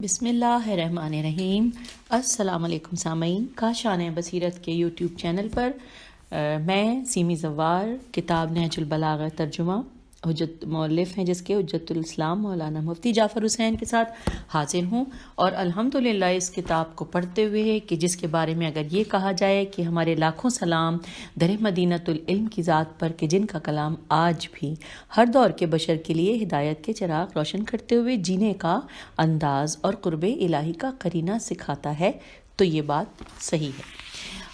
بسم اللہ الرحمن الرحیم۔ السلام علیکم سامعین، کاشان بصیرت کے یوٹیوب چینل پر میں سیمی زوار کتاب نہج البلاغہ ترجمہ حجت مؤلف ہیں جس کے حجت الاسلام مولانا مفتی جعفر حسین کے ساتھ حاضر ہوں، اور الحمدللہ اس کتاب کو پڑھتے ہوئے کہ جس کے بارے میں اگر یہ کہا جائے کہ ہمارے لاکھوں سلام در مدینۃ العلم کی ذات پر کہ جن کا کلام آج بھی ہر دور کے بشر کے لیے ہدایت کے چراغ روشن کرتے ہوئے جینے کا انداز اور قرب الہی کا قرینہ سکھاتا ہے، تو یہ بات صحیح ہے۔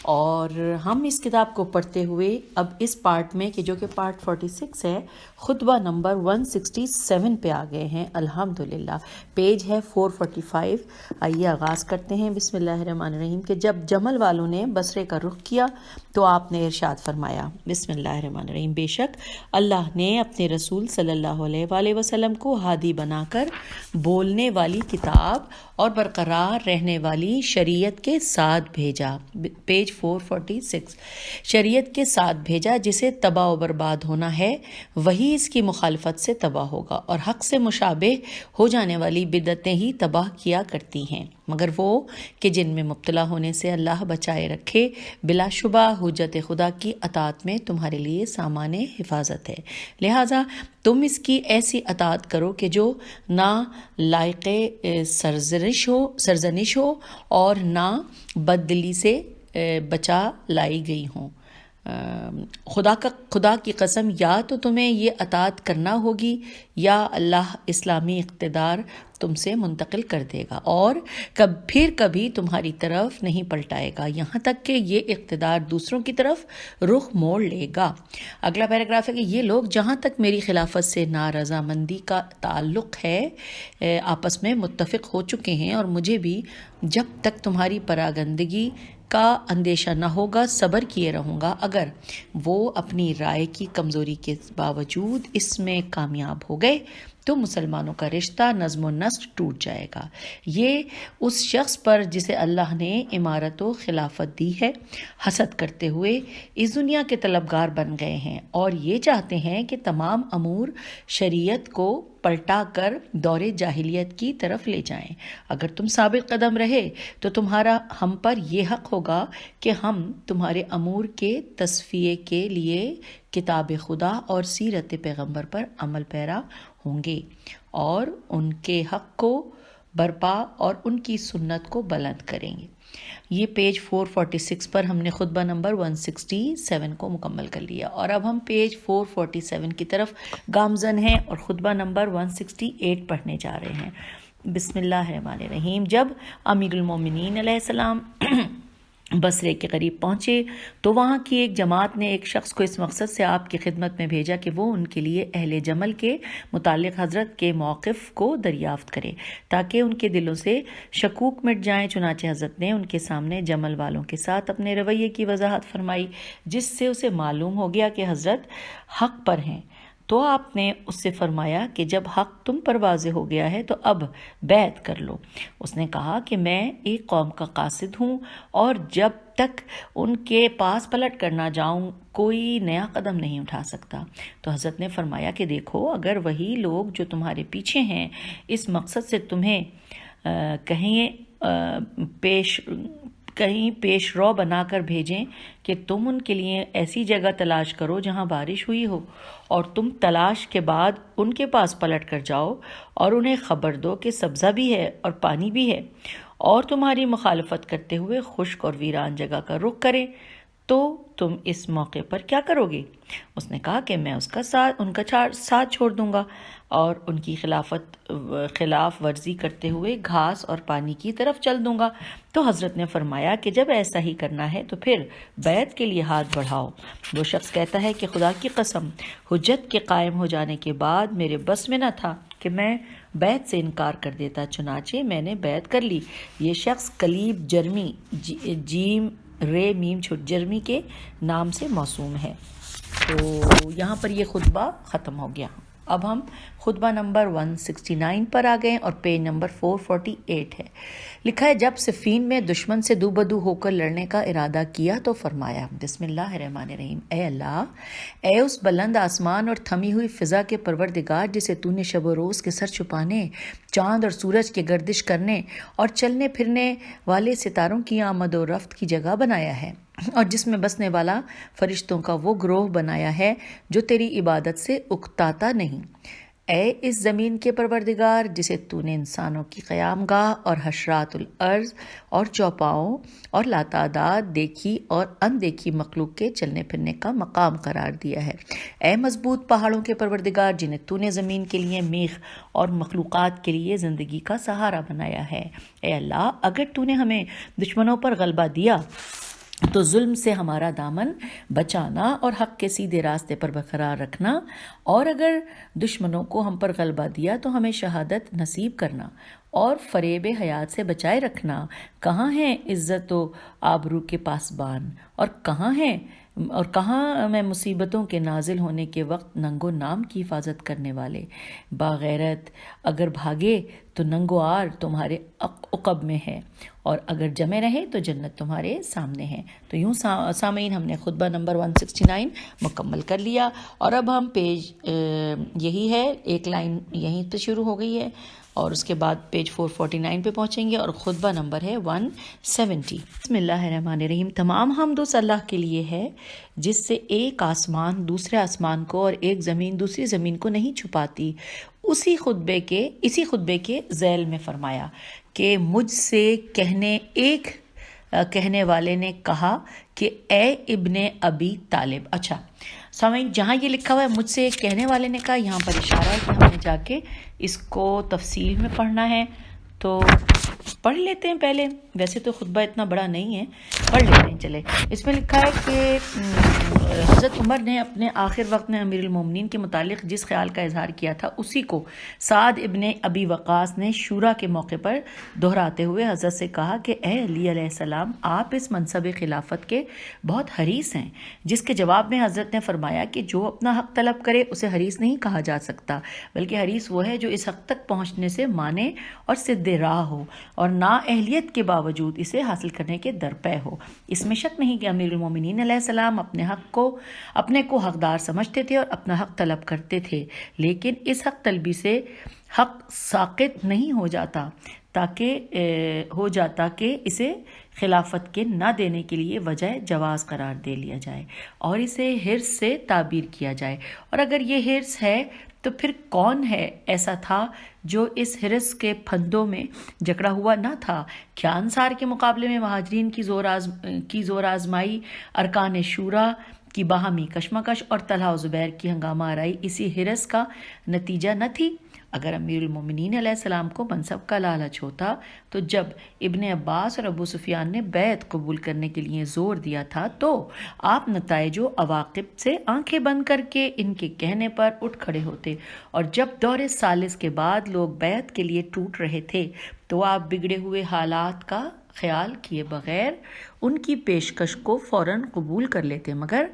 اور ہم اس کتاب کو پڑھتے ہوئے اب اس پارٹ میں کہ جو کہ پارٹ 46 ہے، خطبہ نمبر 167 پہ آ گئے ہیں الحمدللہ۔ پیج ہے 445۔ آئیے آغاز کرتے ہیں۔ بسم اللہ الرحمن الرحیم کہ جب جمل والوں نے بصرے کا رخ کیا تو آپ نے ارشاد فرمایا، بسم اللہ الرحمن الرحیم، بے شک اللہ نے اپنے رسول صلی اللہ علیہ وآلہ وسلم کو ہادی بنا کر بولنے والی کتاب اور برقرار رہنے والی شریعت کے ساتھ بھیجا۔ پیج 446۔ شریعت کے ساتھ بھیجا جسے تباہ و برباد ہونا ہے وہی اس کی مخالفت سے تباہ ہوگا، اور حق سے مشابہ ہو جانے والی بدعتیں ہی تباہ کیا کرتی ہیں، مگر وہ کہ جن میں مبتلا ہونے سے اللہ بچائے رکھے۔ بلا شبہ حجت خدا کی اطاعت میں تمہارے لیے سامان حفاظت ہے، لہٰذا تم اس کی ایسی اطاعت کرو کہ جو نہ لائق سرزنش ہو اور نہ بددلی سے بچا لائی گئی ہوں۔ خدا کی قسم، یا تو تمہیں یہ اطاعت کرنا ہوگی یا اللہ اسلامی اقتدار تم سے منتقل کر دے گا اور پھر کبھی تمہاری طرف نہیں پلٹائے گا، یہاں تک کہ یہ اقتدار دوسروں کی طرف رخ موڑ لے گا۔ اگلا پیراگراف ہے کہ یہ لوگ جہاں تک میری خلافت سے نارضامندی کا تعلق ہے آپس میں متفق ہو چکے ہیں، اور مجھے بھی جب تک تمہاری پراگندگی کا اندیشہ نہ ہوگا صبر کیے رہوں گا۔ اگر وہ اپنی رائے کی کمزوری کے باوجود اس میں کامیاب ہو گئے تو مسلمانوں کا رشتہ نظم و نسق ٹوٹ جائے گا۔ یہ اس شخص پر جسے اللہ نے امارت و خلافت دی ہے حسد کرتے ہوئے اس دنیا کے طلبگار بن گئے ہیں، اور یہ چاہتے ہیں کہ تمام امور شریعت کو پلٹا کر دور جاہلیت کی طرف لے جائیں۔ اگر تم ثابت قدم رہے تو تمہارا ہم پر یہ حق ہوگا کہ ہم تمہارے امور کے تصفیے کے لیے کتاب خدا اور سیرت پیغمبر پر عمل پیرا ہوں گے، اور ان کے حق کو برپا اور ان کی سنت کو بلند کریں گے۔ یہ پیج 446 پر ہم نے خطبہ نمبر 167 کو مکمل کر لیا، اور اب ہم پیج 447 کی طرف گامزن ہیں اور خطبہ نمبر 168 پڑھنے جا رہے ہیں۔ بسم اللہ الرحمن الرحیم۔ جب امیر المومنین علیہ السلام بصرے کے قریب پہنچے تو وہاں کی ایک جماعت نے ایک شخص کو اس مقصد سے آپ کی خدمت میں بھیجا کہ وہ ان کے لیے اہل جمل کے متعلق حضرت کے موقف کو دریافت کرے تاکہ ان کے دلوں سے شکوک مٹ جائیں۔ چنانچہ حضرت نے ان کے سامنے جمل والوں کے ساتھ اپنے رویے کی وضاحت فرمائی، جس سے اسے معلوم ہو گیا کہ حضرت حق پر ہیں۔ تو آپ نے اس سے فرمایا کہ جب حق تم پر واضح ہو گیا ہے تو اب بیعت کر لو۔ اس نے کہا کہ میں ایک قوم کا قاصد ہوں، اور جب تک ان کے پاس پلٹ کر نہ جاؤں کوئی نیا قدم نہیں اٹھا سکتا۔ تو حضرت نے فرمایا کہ دیکھو، اگر وہی لوگ جو تمہارے پیچھے ہیں اس مقصد سے تمہیں کہیں پیش رو بنا کر بھیجیں کہ تم ان کے لیے ایسی جگہ تلاش کرو جہاں بارش ہوئی ہو، اور تم تلاش کے بعد ان کے پاس پلٹ کر جاؤ اور انہیں خبر دو کہ سبزہ بھی ہے اور پانی بھی ہے، اور تمہاری مخالفت کرتے ہوئے خشک اور ویران جگہ کا رخ کریں، تو تم اس موقع پر کیا کرو گے؟ اس نے کہا کہ میں ان کا ساتھ چھوڑ دوں گا اور ان کی خلاف ورزی کرتے ہوئے گھاس اور پانی کی طرف چل دوں گا۔ تو حضرت نے فرمایا کہ جب ایسا ہی کرنا ہے تو پھر بیعت کے لیے ہاتھ بڑھاؤ۔ وہ شخص کہتا ہے کہ خدا کی قسم، حجت کے قائم ہو جانے کے بعد میرے بس میں نہ تھا کہ میں بیعت سے انکار کر دیتا، چنانچہ میں نے بیعت کر لی۔ یہ شخص کلیب جرمی جیم رے میم چھٹ جرمی کے نام سے موسوم ہے۔ تو یہاں پر یہ خطبہ ختم ہو گیا۔ اب ہم خطبہ نمبر 169 پر آ گئے اور پیج نمبر 448 ہے. لکھا ہے جب صفین میں دشمن سے دو بدو ہو کر لڑنے کا ارادہ کیا تو فرمایا بسم اللہ الرحمن الرحیم اے اللہ، اے اس بلند آسمان اور تھمی ہوئی فضا کے پروردگار جسے تو نے شب و روز کے سر چھپانے، چاند اور سورج کے گردش کرنے اور چلنے پھرنے والے ستاروں کی آمد و رفت کی جگہ بنایا ہے، اور جس میں بسنے والا فرشتوں کا وہ گروہ بنایا ہے جو تیری عبادت سے اکتاتا نہیں. اے اس زمین کے پروردگار جسے تو نے انسانوں کی قیام گاہ اور حشرات الارض اور چوپاؤں اور لاتعداد دیکھی اور اندیکھی مخلوق کے چلنے پھرنے کا مقام قرار دیا ہے. اے مضبوط پہاڑوں کے پروردگار جنہیں تو نے زمین کے لیے میخ اور مخلوقات کے لیے زندگی کا سہارا بنایا ہے. اے اللہ، اگر تو نے ہمیں دشمنوں پر غلبہ دیا تو ظلم سے ہمارا دامن بچانا اور حق کے سیدھے راستے پر برقرار رکھنا، اور اگر دشمنوں کو ہم پر غلبہ دیا تو ہمیں شہادت نصیب کرنا اور فریب حیات سے بچائے رکھنا. کہاں ہیں عزت و آبرو کے پاسبان، اور کہاں میں مصیبتوں کے نازل ہونے کے وقت ننگ و نام کی حفاظت کرنے والے. باغیرت اگر بھاگے تو ننگ و آر تمہارے عقب میں ہے، اور اگر جمے رہے تو جنت تمہارے سامنے ہے. تو یوں سامعین ہم نے خطبہ نمبر 169 مکمل کر لیا، اور اب ہم پیج یہی ہے، ایک لائن یہیں پہ شروع ہو گئی ہے اور اس کے بعد پیج 449 پہ پہنچیں گے اور خطبہ نمبر ہے 170. بسم اللہ الرحمن الرحیم. تمام حمد اس اللہ کے لیے ہے جس سے ایک آسمان دوسرے آسمان کو اور ایک زمین دوسری زمین کو نہیں چھپاتی. اسی خطبے کے ذیل میں فرمایا کہ مجھ سے کہنے والے نے کہا کہ اے ابن ابی طالب. اچھا سامعین، جہاں یہ لکھا ہوا ہے مجھ سے ایک کہنے والے نے کہا، یہاں پر اشارہ ہے کہ ہم نے جا کے اس کو تفصیل میں پڑھنا ہے. تو پڑھ لیتے ہیں پہلے، ویسے تو خطبہ اتنا بڑا نہیں ہے، پڑھ لیتے ہیں. چلے، اس میں لکھا ہے کہ حضرت عمر نے اپنے آخر وقت میں امیر المومنین کے متعلق جس خیال کا اظہار کیا تھا اسی کو سعد ابن ابی وقاص نے شورا کے موقع پر دہراتے ہوئے حضرت سے کہا کہ اے علی علیہ السلام، آپ اس منصب خلافت کے بہت حریص ہیں. جس کے جواب میں حضرت نے فرمایا کہ جو اپنا حق طلب کرے اسے حریص نہیں کہا جا سکتا، بلکہ حریص وہ ہے جو اس حق تک پہنچنے سے مانے اور سد راہ ہو اور نا اہلیت کے باوجود اسے حاصل کرنے کے درپے ہو. اس میں شک نہیں کہ امیر المومنین علیہ السلام اپنے کو حقدار سمجھتے تھے اور اپنا حق طلب کرتے تھے، لیکن اس حق طلبی سے حق ساقط نہیں ہو جاتا کہ اسے خلافت کے نہ دینے کے لیے وجہ جواز قرار دے لیا جائے اور اسے حرص سے تعبیر کیا جائے. اور اگر یہ حرص ہے تو پھر کون ہے ایسا تھا جو اس حرص کے پھندوں میں جکڑا ہوا نہ تھا؟ کیا انصار کے مقابلے میں مہاجرین کی زور آزمائی، ارکان شورا کی باہمی کشمکش اور طلحہ و زبیر کی ہنگامہ آرائی اسی حرص کا نتیجہ نہ تھی؟ اگر امیر المومنین علیہ السلام کو منصب کا لالچ ہوتا تو جب ابن عباس اور ابو سفیان نے بیعت قبول کرنے کے لیے زور دیا تھا تو آپ نتائج و عواقب سے آنکھیں بند کر کے ان کے کہنے پر اٹھ کھڑے ہوتے، اور جب دور ثالث کے بعد لوگ بیعت کے لیے ٹوٹ رہے تھے تو آپ بگڑے ہوئے حالات کا خیال کیے بغیر ان کی پیشکش کو فوراً قبول کر لیتے. مگر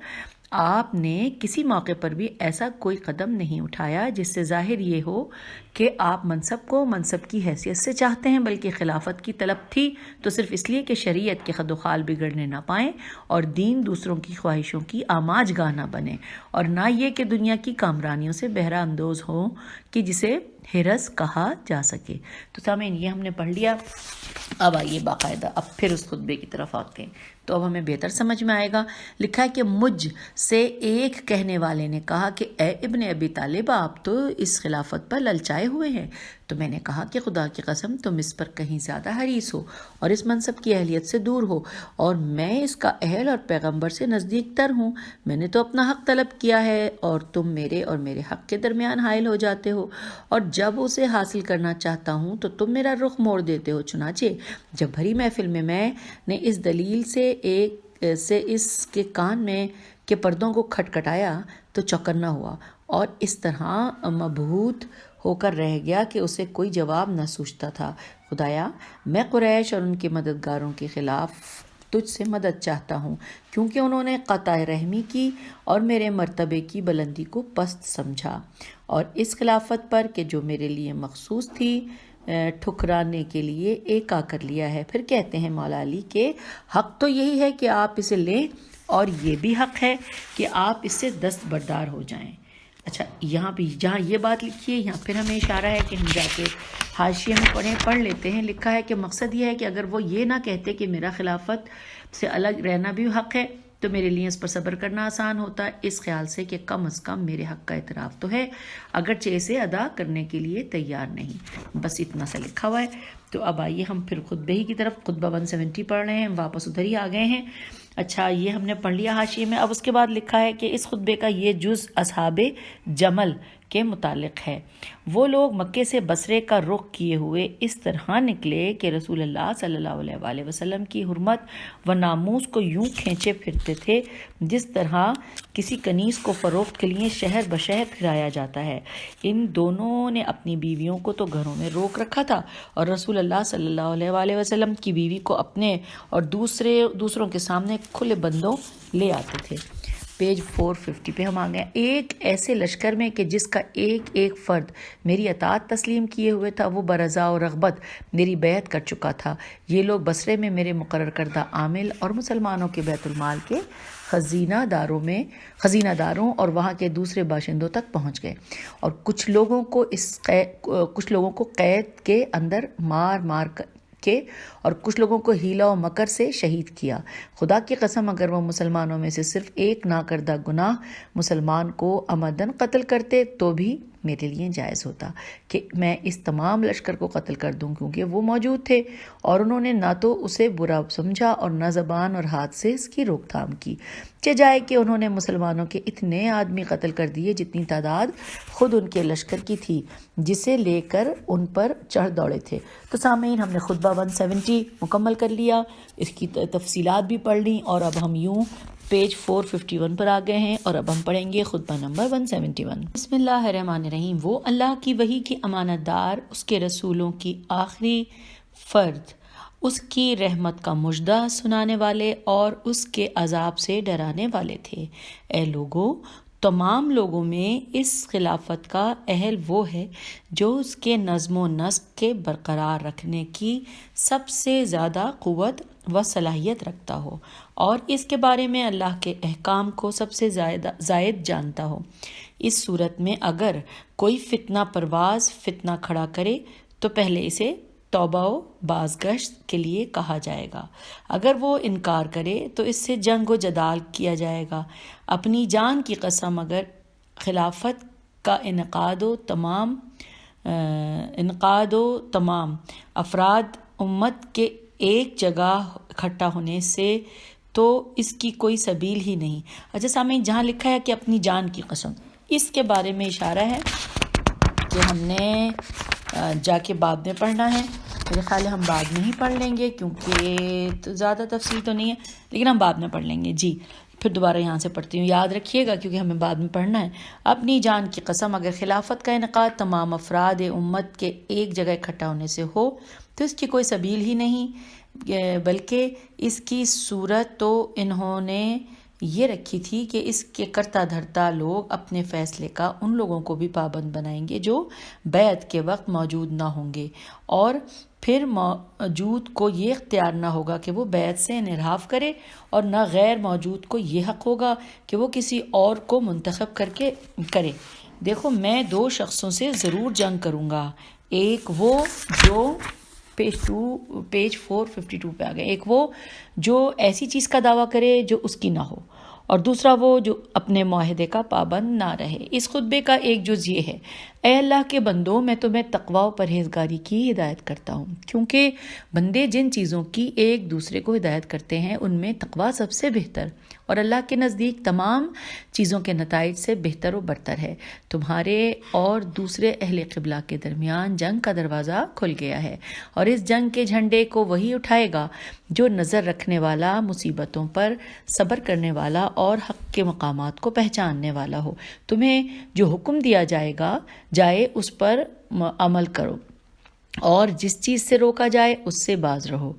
آپ نے کسی موقع پر بھی ایسا کوئی قدم نہیں اٹھایا جس سے ظاہر یہ ہو کہ آپ منصب کو منصب کی حیثیت سے چاہتے ہیں، بلکہ خلافت کی طلب تھی تو صرف اس لیے کہ شریعت کے خد و خال بگڑنے نہ پائیں اور دین دوسروں کی خواہشوں کی آماج گاہ نہ بنے، اور نہ یہ کہ دنیا کی کامرانیوں سے بہرہ اندوز ہوں کہ جسے حرص کہا جا سکے. تو سامعین، یہ ہم نے پڑھ لیا. اب آئیے باقاعدہ اب پھر اس خطبے کی طرف آتے ہیں تو اب ہمیں بہتر سمجھ میں آئے گا. لکھا ہے کہ مجھ سے ایک کہنے والے نے کہا کہ اے ابن ابی طالب، آپ تو اس خلافت پر للچائے ہوئے ہیں. تو میں نے کہا کہ خدا کی قسم تم اس پر کہیں زیادہ حریص ہو اور اس منصب کی اہلیت سے دور ہو، اور میں اس کا اہل اور پیغمبر سے نزدیک تر ہوں. میں نے تو اپنا حق طلب کیا ہے اور تم میرے اور میرے حق کے درمیان حائل ہو جاتے ہو، اور جب اسے حاصل کرنا چاہتا ہوں تو تم میرا رخ موڑ دیتے ہو. چنانچہ جب بھری محفل میں نے اس دلیل سے اس کے کان میں کے پردوں کو کھٹکھٹایا تو چوکنا ہوا اور اس طرح مبہوت ہو کر رہ گیا کہ اسے کوئی جواب نہ سوچتا تھا. خدایا، میں قریش اور ان کے مددگاروں کے خلاف تجھ سے مدد چاہتا ہوں، کیونکہ انہوں نے قطع رحمی کی اور میرے مرتبے کی بلندی کو پست سمجھا اور اس خلافت پر کہ جو میرے لیے مخصوص تھی ٹھکرانے کے لیے ایکا کر لیا ہے۔ پھر کہتے ہیں مولا علی کہ حق تو یہی ہے کہ آپ اسے لیں، اور یہ بھی حق ہے کہ آپ اس سے دستبردار ہو جائیں۔ اچھا، یہاں پہ جہاں یہ بات لکھی ہے یہاں پھر ہمیں اشارہ ہے کہ ہم جا کے حاشیے میں پڑھ لیتے ہیں۔ لکھا ہے کہ مقصد یہ ہے کہ اگر وہ یہ نہ کہتے کہ میرا خلافت سے الگ رہنا بھی حق ہے تو میرے لیے اس پر صبر کرنا آسان ہوتا، اس خیال سے کہ کم از کم میرے حق کا اعتراف تو ہے، اگرچہ اسے ادا کرنے کے لیے تیار نہیں۔ بس اتنا سا لکھا ہوا ہے۔ تو اب آئیے ہم پھر خطبے ہی کی طرف، خطبہ 170 پڑھ رہے ہیں، ہم واپس ادھر ہی آ گئے ہیں۔ اچھا، یہ ہم نے پڑھ لیا حاشیے میں۔ اب اس کے بعد لکھا ہے کہ اس خطبے کا یہ جز اصحاب جمل کے متعلق ہے۔ وہ لوگ مکے سے بصرے کا رخ کیے ہوئے اس طرح نکلے کہ رسول اللہ صلی اللہ علیہ وآلہ وسلم کی حرمت و ناموس کو یوں کھینچے پھرتے تھے جس طرح کسی کنیز کو فروخت کے لیے شہر بشہر پھرایا جاتا ہے۔ ان دونوں نے اپنی بیویوں کو تو گھروں میں روک رکھا تھا، اور رسول اللہ صلی اللہ علیہ وآلہ وسلم کی بیوی کو اپنے اور دوسروں کے سامنے کھلے بندوں لے آتے تھے۔ پیج 450 پہ ہم آ گئے۔ ایک ایسے لشکر میں کہ جس کا ایک ایک فرد میری اطاعت تسلیم کیے ہوئے تھا، وہ برضا و رغبت میری بیعت کر چکا تھا۔ یہ لوگ بصرے میں میرے مقرر کردہ عامل اور مسلمانوں کے بیت المال کے خزینہ داروں اور وہاں کے دوسرے باشندوں تک پہنچ گئے، اور کچھ لوگوں کو قید کے اندر مار کے اور کچھ لوگوں کو حیلہ و مکر سے شہید کیا۔ خدا کی قسم اگر وہ مسلمانوں میں سے صرف ایک نہ کردہ گناہ مسلمان کو عمدن قتل کرتے تو بھی میرے لیے جائز ہوتا کہ میں اس تمام لشکر کو قتل کر دوں، کیونکہ وہ موجود تھے اور انہوں نے نہ تو اسے برا سمجھا اور نہ زبان اور ہاتھ سے اس کی روک تھام کی۔ جائے کہ انہوں نے مسلمانوں کے اتنے آدمی قتل کر دیے جتنی تعداد خود ان کے لشکر کی تھی، جسے لے کر ان پر چڑھ دوڑے تھے۔ تو سامعین، ہم نے خطبہ 170 مکمل کر لیا، اس کی تفصیلات بھی پڑھ لیں، اور اب ہم یوں پیج 451 پر آ گئے ہیں، اور اب ہم پڑھیں گے خطبہ نمبر 171۔ بسم اللہ الرحمن الرحیم۔ وہ اللہ کی وحی کی امانت دار، اس کے رسولوں کی آخری فرد، اس کی رحمت کا مژدہ سنانے والے اور اس کے عذاب سے ڈرانے والے تھے۔ اے لوگو، تمام لوگوں میں اس خلافت کا اہل وہ ہے جو اس کے نظم و نسق کے برقرار رکھنے کی سب سے زیادہ قوت و صلاحیت رکھتا ہو، اور اس کے بارے میں اللہ کے احکام کو سب سے زائد جانتا ہو۔ اس صورت میں اگر کوئی فتنہ کھڑا کرے تو پہلے اسے توبہ و بازگشت کے لیے کہا جائے گا، اگر وہ انکار کرے تو اس سے جنگ و جدال کیا جائے گا۔ اپنی جان کی قسم اگر خلافت کا انعقاد و تمام افراد امت کے ایک جگہ اکٹھا ہونے سے تو اس کی کوئی سبیل ہی نہیں۔ اچھا سامعین، جہاں لکھا ہے کہ اپنی جان کی قسم، اس کے بارے میں اشارہ ہے کہ ہم نے جا کے بعد میں پڑھنا ہے۔ میرے خیال ہے ہم بعد میں ہی پڑھ لیں گے، کیونکہ زیادہ تفصیل تو نہیں ہے، لیکن ہم بعد میں پڑھ لیں گے۔ جی پھر دوبارہ یہاں سے پڑھتی ہوں، یاد رکھیے گا کیونکہ ہمیں بعد میں پڑھنا ہے۔ اپنی جان کی قسم اگر خلافت کا انعقاد تمام افراد امت کے ایک جگہ اکٹھا ہونے سے ہو تو اس کی کوئی سبیل ہی نہیں، بلکہ اس کی صورت تو انہوں نے یہ رکھی تھی کہ اس کے کرتا دھرتا لوگ اپنے فیصلے کا ان لوگوں کو بھی پابند بنائیں گے جو بیعت کے وقت موجود نہ ہوں گے، اور پھر موجود کو یہ اختیار نہ ہوگا کہ وہ بیعت سے انحراف کرے، اور نہ غیر موجود کو یہ حق ہوگا کہ وہ کسی اور کو منتخب کرے۔ دیکھو، میں دو شخصوں سے ضرور جنگ کروں گا، ایک وہ جو پیج 452 پہ آ گئے، ایک وہ جو ایسی چیز کا دعویٰ کرے جو اس کی نہ ہو، اور دوسرا وہ جو اپنے معاہدے کا پابند نہ رہے۔ اس خطبے کا ایک جز یہ ہے: اے اللہ کے بندوں، میں تمہیں تقوی و پرہیزگاری کی ہدایت کرتا ہوں، کیونکہ بندے جن چیزوں کی ایک دوسرے کو ہدایت کرتے ہیں ان میں تقوی سب سے بہتر اور اللہ کے نزدیک تمام چیزوں کے نتائج سے بہتر و برتر ہے۔ تمہارے اور دوسرے اہل قبلہ کے درمیان جنگ کا دروازہ کھل گیا ہے، اور اس جنگ کے جھنڈے کو وہی اٹھائے گا جو نظر رکھنے والا، مصیبتوں پر صبر کرنے والا اور حق کے مقامات کو پہچاننے والا ہو۔ تمہیں جو حکم دیا جائے اس پر عمل کرو، اور جس چیز سے روکا جائے اس سے باز رہو،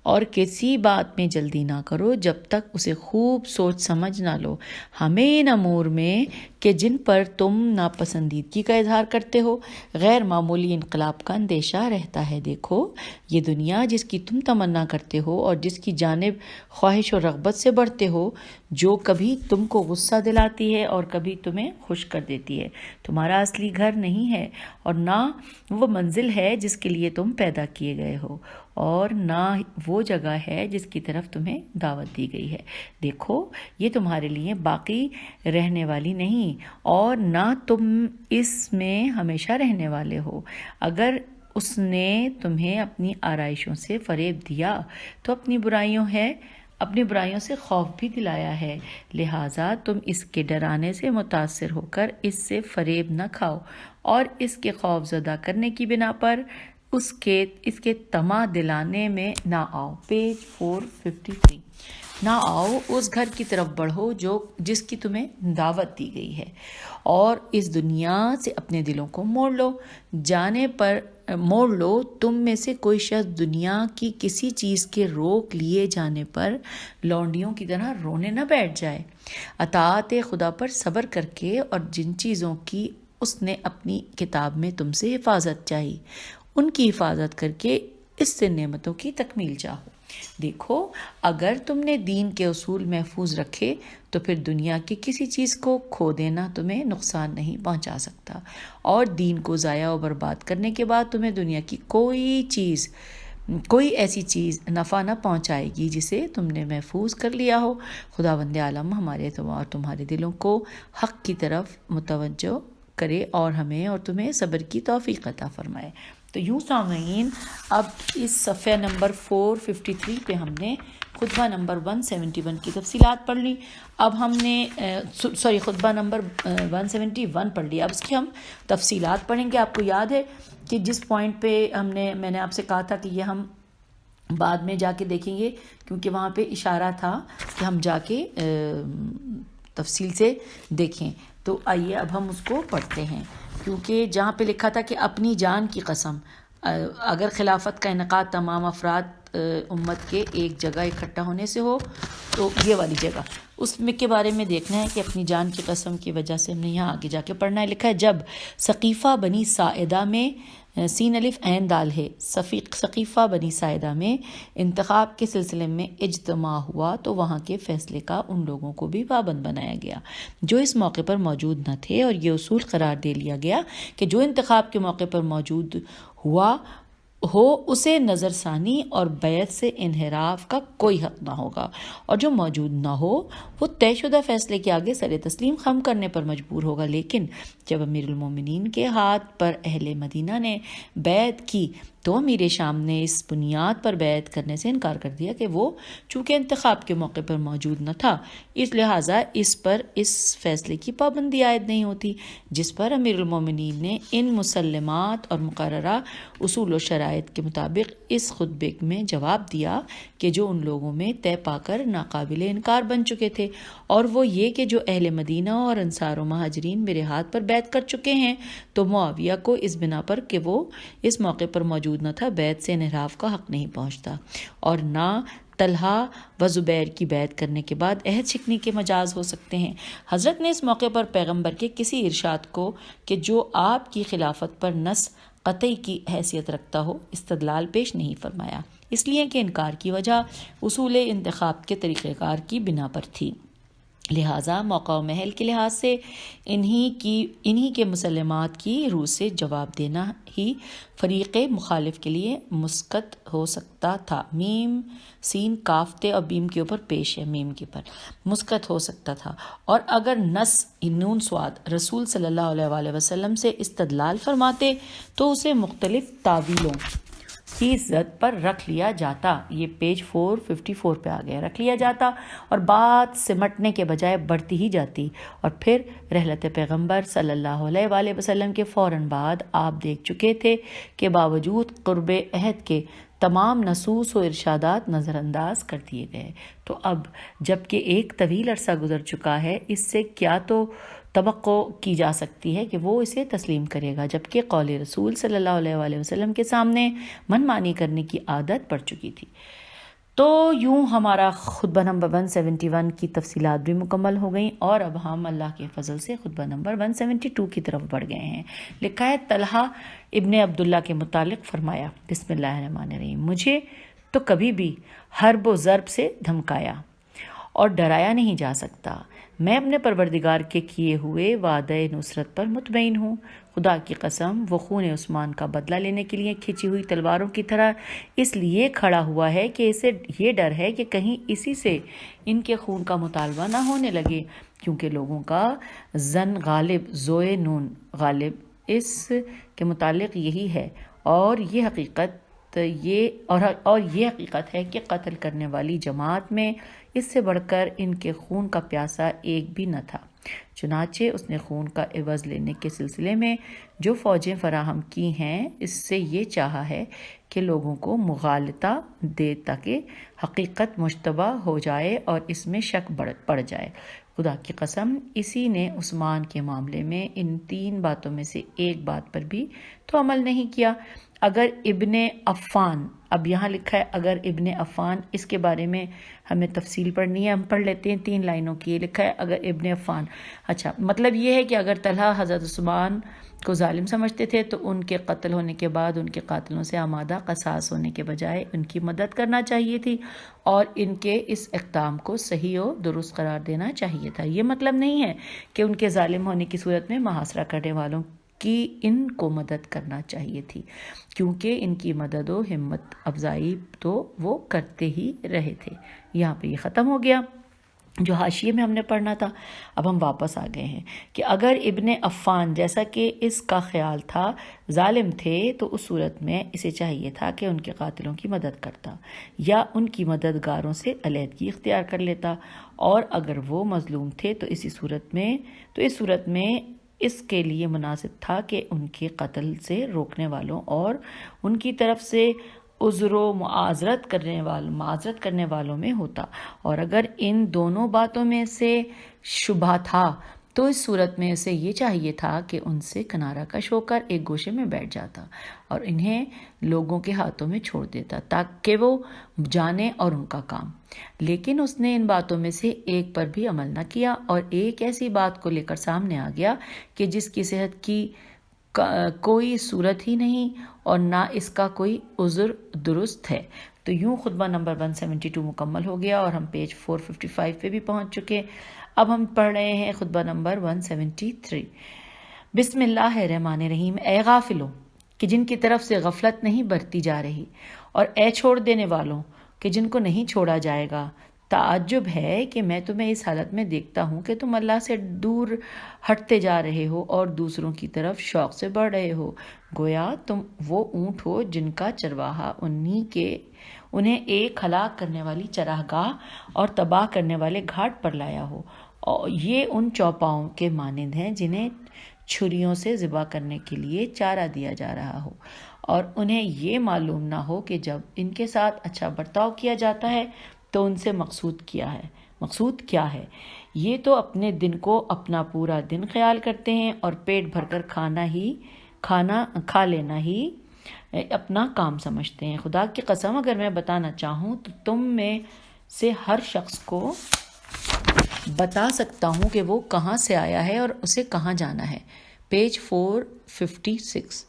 اور کسی بات میں جلدی نہ کرو جب تک اسے خوب سوچ سمجھ نہ لو۔ ہمیں ان امور میں کہ جن پر تم ناپسندیدگی کا اظہار کرتے ہو، غیر معمولی انقلاب کا اندیشہ رہتا ہے۔ دیکھو یہ دنیا جس کی تم تمنا کرتے ہو اور جس کی جانب خواہش و رغبت سے بڑھتے ہو، جو کبھی تم کو غصہ دلاتی ہے اور کبھی تمہیں خوش کر دیتی ہے، تمہارا اصلی گھر نہیں ہے اور نہ وہ منزل ہے جس کے لیے تم پیدا کیے گئے ہو، اور نہ وہ جگہ ہے جس کی طرف تمہیں دعوت دی گئی ہے۔ دیکھو یہ تمہارے لیے باقی رہنے والی نہیں اور نہ تم اس میں ہمیشہ رہنے والے ہو۔ اگر اس نے تمہیں اپنی آرائشوں سے فریب دیا تو اپنی برائیوں سے خوف بھی دلایا ہے، لہٰذا تم اس کے ڈرانے سے متاثر ہو کر اس سے فریب نہ کھاؤ اور اس کے خوف زدہ کرنے کی بنا پر اس کے طمع دلانے میں نہ آؤ۔ پیج 453۔ نہ آؤ، اس گھر کی طرف بڑھو جس کی تمہیں دعوت دی گئی ہے، اور اس دنیا سے اپنے دلوں کو موڑ لو۔ تم میں سے کوئی شخص دنیا کی کسی چیز کے روک لیے جانے پر لونڈیوں کی طرح رونے نہ بیٹھ جائے۔ اطاعت خدا پر صبر کر کے اور جن چیزوں کی اس نے اپنی کتاب میں تم سے حفاظت چاہی، ان کی حفاظت کر کے اس سے نعمتوں کی تکمیل چاہو۔ دیکھو اگر تم نے دین کے اصول محفوظ رکھے تو پھر دنیا کی کسی چیز کو کھو دینا تمہیں نقصان نہیں پہنچا سکتا، اور دین کو ضائع و برباد کرنے کے بعد تمہیں دنیا کی کوئی ایسی چیز نفع نہ پہنچائے گی جسے تم نے محفوظ کر لیا ہو۔ خداوند عالم ہمارے اور تمہارے دلوں کو حق کی طرف متوجہ کرے اور ہمیں اور تمہیں صبر کی توفیق عطا فرمائے۔ تو یوں سامعین، اب اس صفحہ نمبر 453 پہ ہم نے خطبہ نمبر 171 کی تفصیلات پڑھ لی۔ اب ہم نے خطبہ نمبر 171 پڑھ لی، اب اس کی ہم تفصیلات پڑھیں گے۔ آپ کو یاد ہے کہ جس پوائنٹ پہ میں نے آپ سے کہا تھا کہ یہ ہم بعد میں جا کے دیکھیں گے، کیونکہ وہاں پہ اشارہ تھا کہ ہم جا کے تفصیل سے دیکھیں۔ تو آئیے اب ہم اس کو پڑھتے ہیں، کیونکہ جہاں پہ لکھا تھا کہ اپنی جان کی قسم، اگر خلافت کا انعقاد تمام افراد امت کے ایک جگہ اکٹھا ہونے سے ہو تو یہ والی جگہ، اس میں کے بارے میں دیکھنا ہے کہ اپنی جان کی قسم کی وجہ سے ہم نے یہاں آگے جا کے پڑھنا ہے۔ لکھا ہے جب ثقیفہ بنی ساعدہ میں سین الف عین دال ہے ثقیفہ بنی ساعدہ میں انتخاب کے سلسلے میں اجتماع ہوا تو وہاں کے فیصلے کا ان لوگوں کو بھی پابند بنایا گیا جو اس موقع پر موجود نہ تھے، اور یہ اصول قرار دے لیا گیا کہ جو انتخاب کے موقع پر موجود ہو اسے نظر ثانی اور بیعت سے انحراف کا کوئی حق نہ ہوگا، اور جو موجود نہ ہو وہ طے شدہ فیصلے کے آگے سر تسلیم خم کرنے پر مجبور ہوگا۔ لیکن جب امیر المومنین کے ہاتھ پر اہل مدینہ نے بیعت کی تو امیر شام نے اس بنیاد پر بیعت کرنے سے انکار کر دیا کہ وہ چونکہ انتخاب کے موقع پر موجود نہ تھا، اس لہٰذا اس پر اس فیصلے کی پابندی عائد نہیں ہوتی، جس پر امیر المومنین نے ان مسلمات اور مقررہ اصول و شرائط کے مطابق اس خطبے میں جواب دیا کہ جو ان لوگوں میں طے پا کر ناقابل انکار بن چکے تھے، اور وہ یہ کہ جو اہل مدینہ اور انصار و مہاجرین میرے ہاتھ پر بیعت کر چکے ہیں، تو معاویہ کو اس بنا پر کہ وہ اس موقع پر موجود نہ تھا بیعت سے انحراف کا حق نہیں پہنچتا، اور نہ طلحہ و زبیر کی بیعت کرنے کے بعد عہد شکنی کے مجاز ہو سکتے ہیں۔ حضرت نے اس موقع پر پیغمبر کے کسی ارشاد کو کہ جو آپ کی خلافت پر نص قطعی کی حیثیت رکھتا ہو استدلال پیش نہیں فرمایا، اس لیے کہ انکار کی وجہ اصول انتخاب کے طریقہ کار کی بنا پر تھی، لہٰذا موقع و محل کے لحاظ سے انہی کے مسلمات کی روح سے جواب دینا ہی فریق مخالف کے لیے مسقط ہو سکتا تھا۔ میم سین کافتے اور بیم کے اوپر پیش ہے، میم کے پر مسقط ہو سکتا تھا، اور اگر نص نون سواد رسول صلی اللہ علیہ وآلہ وسلم سے استدلال فرماتے تو اسے مختلف تعویلوں کی زد پر رکھ لیا جاتا۔ یہ پیج 454 پہ آ گیا، رکھ لیا جاتا اور بات سمٹنے کے بجائے بڑھتی ہی جاتی، اور پھر رحلت پیغمبر صلی اللہ علیہ وآلہ وسلم کے فوراً بعد آپ دیکھ چکے تھے کہ باوجود قرب عہد کے تمام نصوص و ارشادات نظر انداز کر دیے گئے۔ تو اب جب کہ ایک طویل عرصہ گزر چکا ہے، اس سے کیا تو توقع کی جا سکتی ہے کہ وہ اسے تسلیم کرے گا، جبکہ قول رسول صلی اللہ علیہ وآلہ وسلم کے سامنے من مانی کرنے کی عادت پڑ چکی تھی۔ تو یوں ہمارا خطبہ نمبر 171 کی تفصیلات بھی مکمل ہو گئیں، اور اب ہم اللہ کے فضل سے خطبہ نمبر 172 کی طرف بڑھ گئے ہیں۔ لکھا ہے طلحہ ابن عبداللہ کے متعلق فرمایا، بسم اللہ الرحمن الرحیم، مجھے تو کبھی بھی حرب و ضرب سے دھمکایا اور ڈرایا نہیں جا سکتا۔ میں اپنے پروردگار کے کیے ہوئے وعدہ نصرت پر مطمئن ہوں۔ خدا کی قسم، وہ خون عثمان کا بدلہ لینے کے لیے کھینچی ہوئی تلواروں کی طرح اس لیے کھڑا ہوا ہے کہ اسے یہ ڈر ہے کہ کہیں اسی سے ان کے خون کا مطالبہ نہ ہونے لگے، کیونکہ لوگوں کا ظن غالب ذوئے نون غالب اس کے متعلق یہی ہے، اور یہ حقیقت ہے کہ قتل کرنے والی جماعت میں اس سے بڑھ کر ان کے خون کا پیاسا ایک بھی نہ تھا۔ چنانچہ اس نے خون کا عوض لینے کے سلسلے میں جو فوجیں فراہم کی ہیں، اس سے یہ چاہا ہے کہ لوگوں کو مغالطہ دے تاکہ حقیقت مشتبہ ہو جائے اور اس میں شک پڑ جائے۔ خدا کی قسم، اسی نے عثمان کے معاملے میں ان 3 باتوں میں سے ایک بات پر بھی تو عمل نہیں کیا۔ اگر ابن عفان، اب یہاں لکھا ہے اگر ابن عفان، اس کے بارے میں ہمیں تفصیل پڑھنی ہے، ہم پڑھ لیتے ہیں 3 لائنوں کی۔ لکھا ہے اگر ابن عفان، اچھا مطلب یہ ہے کہ اگر طلحہ حضرت عثمان کو ظالم سمجھتے تھے تو ان کے قتل ہونے کے بعد ان کے قاتلوں سے آمادہ قصاص ہونے کے بجائے ان کی مدد کرنا چاہیے تھی اور ان کے اس اقدام کو صحیح و درست قرار دینا چاہیے تھا۔ یہ مطلب نہیں ہے کہ ان کے ظالم ہونے کی صورت میں محاصرہ کرنے والوں کی ان کو مدد کرنا چاہیے تھی، کیونکہ ان کی مدد و ہمت افزائی تو وہ کرتے ہی رہے تھے۔ یہاں پہ یہ ختم ہو گیا جو حاشیے میں ہم نے پڑھنا تھا۔ اب ہم واپس آ گئے ہیں کہ اگر ابن عفان، جیسا کہ اس کا خیال تھا، ظالم تھے تو اس صورت میں اسے چاہیے تھا کہ ان کے قاتلوں کی مدد کرتا یا ان کی مددگاروں سے علیحدگی اختیار کر لیتا، اور اگر وہ مظلوم تھے تو اس صورت میں اس کے لیے مناسب تھا کہ ان کے قتل سے روکنے والوں اور ان کی طرف سے عذر و معذرت کرنے والوں میں ہوتا، اور اگر ان دونوں باتوں میں سے شبہ تھا تو اس صورت میں اسے یہ چاہیے تھا کہ ان سے کنارہ کش ہو کر ایک گوشے میں بیٹھ جاتا اور انہیں لوگوں کے ہاتھوں میں چھوڑ دیتا تاکہ وہ جانے اور ان کا کام۔ لیکن اس نے ان باتوں میں سے ایک پر بھی عمل نہ کیا، اور ایک ایسی بات کو لے کر سامنے آ گیا کہ جس کی صحت کی کوئی صورت ہی نہیں اور نہ اس کا کوئی عذر درست ہے۔ تو یوں خطبہ نمبر 172 مکمل ہو گیا اور ہم پیج 455 پہ بھی پہنچ چکے۔ اب ہم پڑھ رہے ہیں خطبہ نمبر 173۔ بسم اللہ الرحمن الرحیم، اے غافلوں کہ جن کی طرف سے غفلت نہیں برتی جا رہی، اور اے چھوڑ دینے والوں کہ جن کو نہیں چھوڑا جائے گا، تعجب ہے کہ میں تمہیں اس حالت میں دیکھتا ہوں کہ تم اللہ سے دور ہٹتے جا رہے ہو اور دوسروں کی طرف شوق سے بڑھ رہے ہو، گویا تم وہ اونٹ ہو جن کا چرواہا انہیں ایک ہلاک کرنے والی چراگاہ اور تباہ کرنے والے گھاٹ پر لایا ہو، اور یہ ان چوپاؤں کے مانند ہیں جنہیں چھریوں سے ذبح کرنے کے لیے چارہ دیا جا رہا ہو، اور انہیں یہ معلوم نہ ہو کہ جب ان کے ساتھ اچھا برتاؤ کیا جاتا ہے تو ان سے مقصود کیا ہے۔ یہ تو اپنے دن کو اپنا پورا دن خیال کرتے ہیں اور پیٹ بھر کر کھا لینا ہی اپنا کام سمجھتے ہیں۔ خدا کی قسم، اگر میں بتانا چاہوں تو تم میں سے ہر شخص کو بتا سکتا ہوں کہ وہ کہاں سے آیا ہے اور اسے کہاں جانا ہے۔ پیج 456،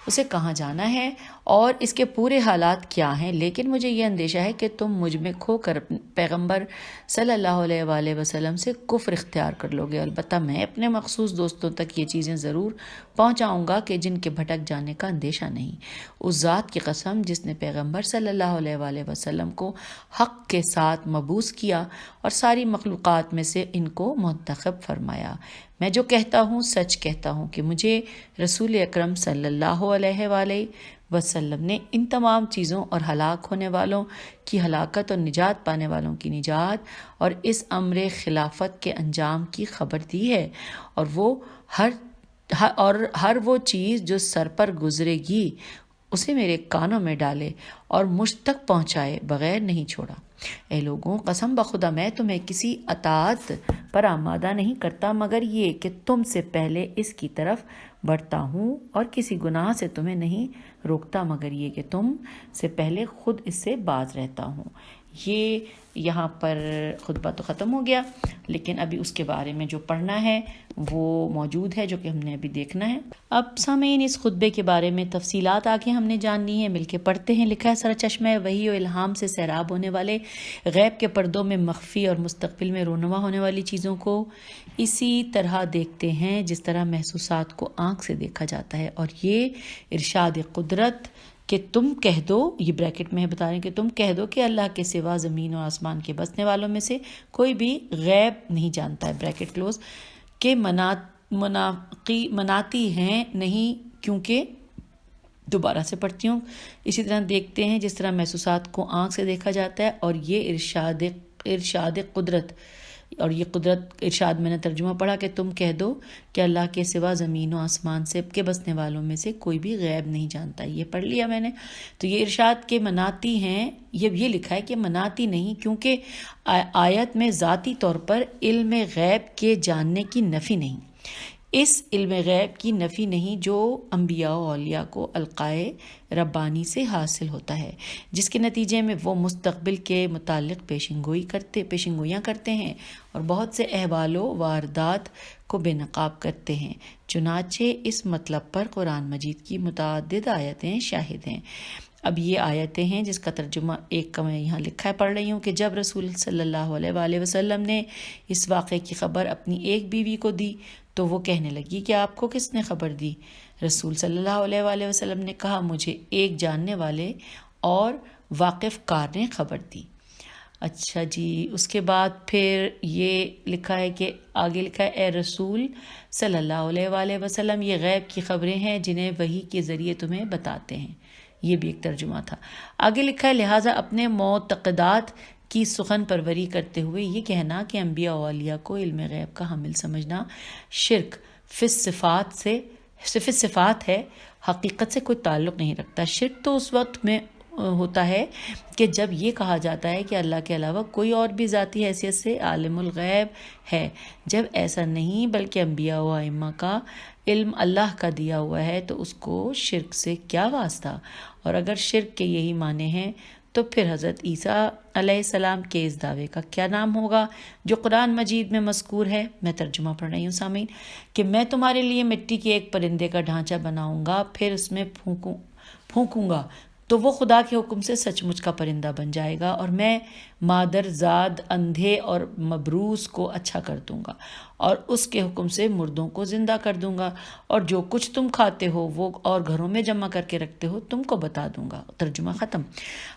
اسے کہاں جانا ہے اور اس کے پورے حالات کیا ہیں، لیکن مجھے یہ اندیشہ ہے کہ تم مجھ میں کھو کر پیغمبر صلی اللہ علیہ وآلہ وسلم سے کفر اختیار کر لو گے۔ البتہ میں اپنے مخصوص دوستوں تک یہ چیزیں ضرور پہنچاؤں گا کہ جن کے بھٹک جانے کا اندیشہ نہیں۔ اس ذات کی قسم جس نے پیغمبر صلی اللہ علیہ وآلہ وسلم کو حق کے ساتھ مبعوث کیا اور ساری مخلوقات میں سے ان کو منتخب فرمایا، میں جو کہتا ہوں سچ کہتا ہوں کہ مجھے رسول اکرم صلی اللہ علیہ وآلہ وسلم نے ان تمام چیزوں اور ہلاک ہونے والوں کی ہلاکت اور نجات پانے والوں کی نجات اور اس امر خلافت کے انجام کی خبر دی ہے، اور وہ ہر وہ چیز جو سر پر گزرے گی اسے میرے کانوں میں ڈالے اور مجھ تک پہنچائے بغیر نہیں چھوڑا۔ اے لوگوں، قسم بخدا میں تمہیں کسی اطاعت پر آمادہ نہیں کرتا مگر یہ کہ تم سے پہلے اس کی طرف بڑھتا ہوں، اور کسی گناہ سے تمہیں نہیں روکتا مگر یہ کہ تم سے پہلے خود اس سے باز رہتا ہوں۔ یہ یہاں پر خطبہ تو ختم ہو گیا، لیکن ابھی اس کے بارے میں جو پڑھنا ہے وہ موجود ہے، جو کہ ہم نے ابھی دیکھنا ہے۔ اب سامعین، اس خطبے کے بارے میں تفصیلات آگے ہم نے جاننی ہے، مل کے پڑھتے ہیں۔ لکھا ہے، سرچشمہ وحی و الہام سے سیراب ہونے والے، غیب کے پردوں میں مخفی اور مستقبل میں رونما ہونے والی چیزوں کو اسی طرح دیکھتے ہیں جس طرح محسوسات کو آنکھ سے دیکھا جاتا ہے، اور یہ ارشاد قدرت کہ تم کہہ دو، یہ بریکٹ میں بتا رہے ہیں کہ تم کہہ دو کہ اللہ کے سوا زمین اور آسمان کے بسنے والوں میں سے کوئی بھی غیب نہیں جانتا ہے، بریکٹ کلوز، کہ مناتی ہیں نہیں، کیونکہ دوبارہ سے پڑھتی ہوں، اسی طرح دیکھتے ہیں جس طرح محسوسات کو آنکھ سے دیکھا جاتا ہے، اور یہ ارشاد قدرت، اور یہ قدرت ارشاد میں نے ترجمہ پڑھا کہ تم کہہ دو کہ اللہ کے سوا زمین و آسمان سے کے بسنے والوں میں سے کوئی بھی غیب نہیں جانتا، یہ پڑھ لیا میں نے۔ تو یہ ارشاد کے مناتی ہیں، یہ لکھا ہے کہ مناتی نہیں، کیونکہ آیت میں ذاتی طور پر علم غیب کے جاننے کی نفی نہیں، اس علم غیب کی نفی نہیں جو انبیاء و اولیاء کو القائے ربانی سے حاصل ہوتا ہے، جس کے نتیجے میں وہ مستقبل کے متعلق پیشنگوئیاں کرتے ہیں اور بہت سے احوال و واردات کو بے نقاب کرتے ہیں۔ چنانچہ اس مطلب پر قرآن مجید کی متعدد آیتیں شاہد ہیں۔ اب یہ آیتیں ہیں جس کا ترجمہ ایک کا میں یہاں لکھا ہے، پڑھ رہی ہوں، کہ جب رسول صلی اللہ علیہ وآلہ وسلم نے اس واقعے کی خبر اپنی ایک بیوی کو دی تو وہ کہنے لگی کہ آپ کو کس نے خبر دی؟ رسول صلی اللہ علیہ وآلہ وسلم نے کہا، مجھے ایک جاننے والے اور واقف کار نے خبر دی۔ اچھا جی، اس کے بعد پھر یہ لکھا ہے کہ آگے لکھا ہے، اے رسول صلی اللہ علیہ وآلہ وسلم، یہ غیب کی خبریں ہیں جنہیں وحی کے ذریعے تمہیں بتاتے ہیں۔ یہ بھی ایک ترجمہ تھا۔ آگے لکھا ہے، لہٰذا اپنے معتقدات کی سخن پروری کرتے ہوئے یہ کہنا کہ انبیاء و اولیاء کو علم غیب کا حامل سمجھنا شرک فی صفات ہے، حقیقت سے کوئی تعلق نہیں رکھتا۔ شرک تو اس وقت میں ہوتا ہے کہ جب یہ کہا جاتا ہے کہ اللہ کے علاوہ کوئی اور بھی ذاتی حیثیت سے عالم الغیب ہے، جب ایسا نہیں بلکہ انبیاء و ائمہ کا علم اللہ کا دیا ہوا ہے تو اس کو شرک سے کیا واسطہ؟ اور اگر شرک کے یہی معنی ہیں تو پھر حضرت عیسیٰ علیہ السلام کے اس دعوے کا کیا نام ہوگا جو قرآن مجید میں مذکور ہے؟ میں ترجمہ پڑھ رہی ہوں سامعین، کہ میں تمہارے لیے مٹی کے ایک پرندے کا ڈھانچہ بناؤں گا، پھر اس میں پھونکوں گا تو وہ خدا کے حکم سے سچ مچ کا پرندہ بن جائے گا، اور میں مادر زاد اندھے اور مبروس کو اچھا کر دوں گا، اور اس کے حکم سے مردوں کو زندہ کر دوں گا، اور جو کچھ تم کھاتے ہو وہ اور گھروں میں جمع کر کے رکھتے ہو تم کو بتا دوں گا۔ ترجمہ ختم۔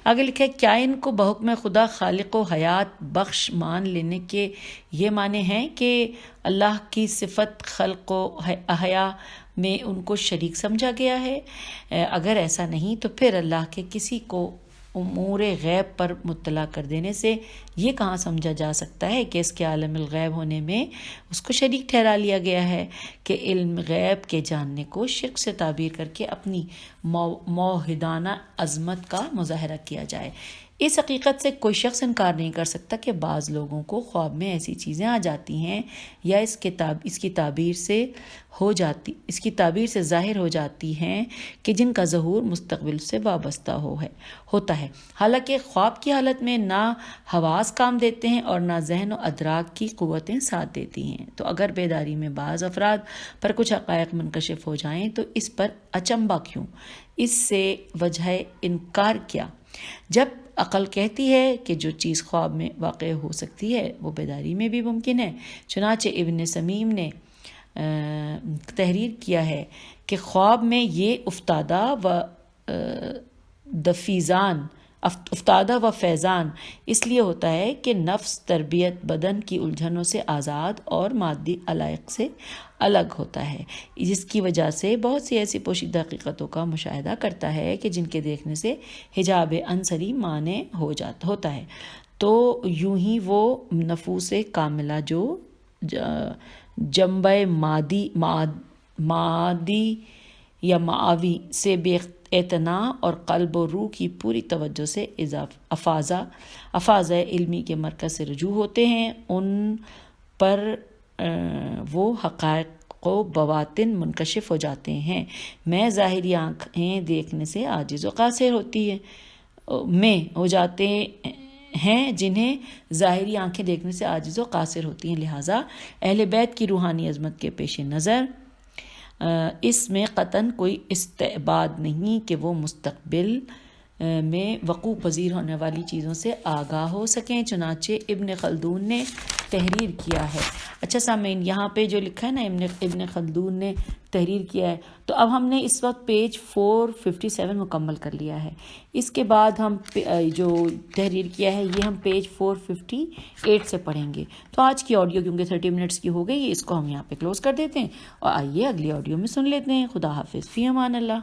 آگے لکھا ہے، کیا ان کو بحکم خدا خالق و حیات بخش مان لینے کے یہ معنی ہیں کہ اللہ کی صفت خلق و احیا میں ان کو شریک سمجھا گیا ہے؟ اگر ایسا نہیں تو پھر اللہ کے کسی کو امور غیب پر مطلع کر دینے سے یہ کہاں سمجھا جا سکتا ہے کہ اس کے عالم الغیب ہونے میں اس کو شریک ٹھہرا لیا گیا ہے کہ علم غیب کے جاننے کو شرک سے تعبیر کر کے اپنی موحدانہ عظمت کا مظاہرہ کیا جائے۔ اس حقیقت سے کوئی شخص انکار نہیں کر سکتا کہ بعض لوگوں کو خواب میں ایسی چیزیں آ جاتی ہیں یا اس کی تعبیر سے ظاہر ہو جاتی ہیں کہ جن کا ظہور مستقبل سے وابستہ ہوتا ہے، حالانکہ خواب کی حالت میں نہ حواس کام دیتے ہیں اور نہ ذہن و ادراک کی قوتیں ساتھ دیتی ہیں۔ تو اگر بیداری میں بعض افراد پر کچھ حقائق منکشف ہو جائیں تو اس پر اچنبھا کیوں؟ اس سے وجہ انکار کیا؟ جب عقل کہتی ہے کہ جو چیز خواب میں واقع ہو سکتی ہے وہ بیداری میں بھی ممکن ہے۔ چنانچہ ابن سمیم نے تحریر کیا ہے کہ خواب میں یہ افتادہ و فیضان اس لیے ہوتا ہے کہ نفس تربیت بدن کی الجھنوں سے آزاد اور مادی علائق سے الگ ہوتا ہے، جس کی وجہ سے بہت سی ایسی پوشیدہ حقیقتوں کا مشاہدہ کرتا ہے کہ جن کے دیکھنے سے حجاب عنصری مانع ہوتا ہے۔ تو یوں ہی وہ نفوس کاملہ جو جنبہ مادی یا معاوی سے بے اعتناء اور قلب و روح کی پوری توجہ سے افاظہ علمی کے مرکز سے رجوع ہوتے ہیں، ان پر وہ حقائق و بواطن منکشف ہو جاتے ہیں۔ میں ظاہری آنکھیں دیکھنے سے عاجز و قاصر ہیں جنہیں ظاہری آنکھیں دیکھنے سے عاجز و قاصر ہوتی ہیں، لہٰذا اہل بیت کی روحانی عظمت کے پیش نظر اس میں قطعاً کوئی استعباد نہیں کہ وہ مستقبل میں وقوع پذیر ہونے والی چیزوں سے آگاہ ہو سکیں، چنانچہ ابن خلدون نے تحریر کیا ہے۔ اچھا سامعین، یہاں پہ جو لکھا ہے نا ابن خلدون نے تحریر کیا ہے، تو اب ہم نے اس وقت پیج 457 مکمل کر لیا ہے۔ اس کے بعد ہم جو تحریر کیا ہے یہ ہم پیج 458 سے پڑھیں گے۔ تو آج کی آڈیو کیونکہ 30 منٹس کی ہو گئی، اس کو ہم یہاں پہ کلوز کر دیتے ہیں اور آئیے اگلی آڈیو میں سن لیتے ہیں۔ خدا حافظ، فی امان اللہ۔